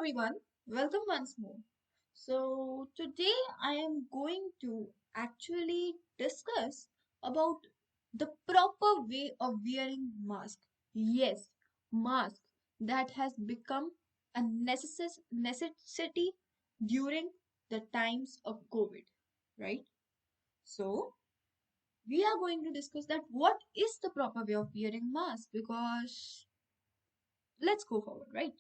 everyone, welcome once more. So today I am going to actually discuss about the proper way of wearing mask. Yes, mask that has become a necessity during the times of COVID, right? So we are going to discuss that what is the proper way of wearing mask because let's go forward, right?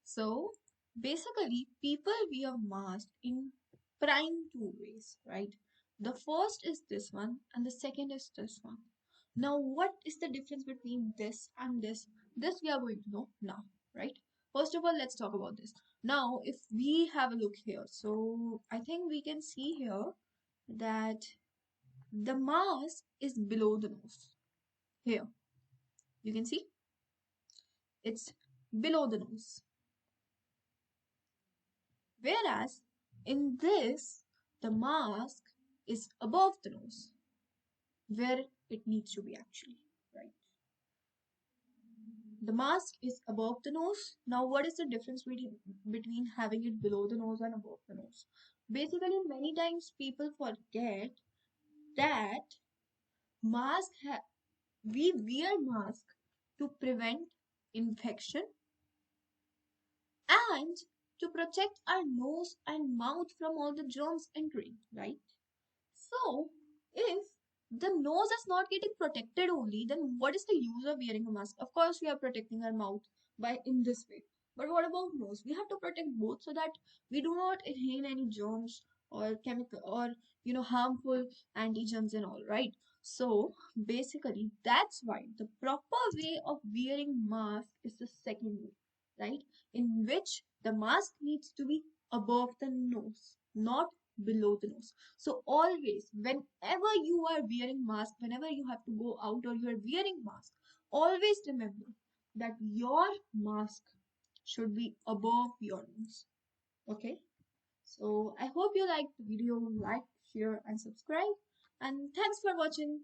So basically, people wear masks in prime two ways, right? The first is this one, and the second is this one. Now, what is the difference between this and this? This we are going to know now, right? First of all, let's talk about this. Now, if we have a look here, so I think we can see here that the mask is below the nose. Here, you can see it's below the nose. Whereas in this, the mask is above the nose, where it needs to be actually, right? The mask is above the nose. Now, what is the difference between having it below the nose and above the nose? Basically, many times people forget that mask we wear mask to prevent infection and to protect our nose and mouth from all the germs entering, right? So, if the nose is not getting protected only, then what is the use of wearing a mask? Of course, we are protecting our mouth by in this way. But what about nose? We have to protect both so that we do not inhale any germs or chemical or harmful antigens and all, right? So basically, that's why the proper way of wearing mask is the second way, right? In which the mask needs to be above the nose, not below the nose. So always, whenever you are wearing mask, whenever you have to go out or you are wearing mask, always remember that your mask should be above your nose. Okay? So I hope you liked the video. Like, share, and subscribe. And thanks for watching.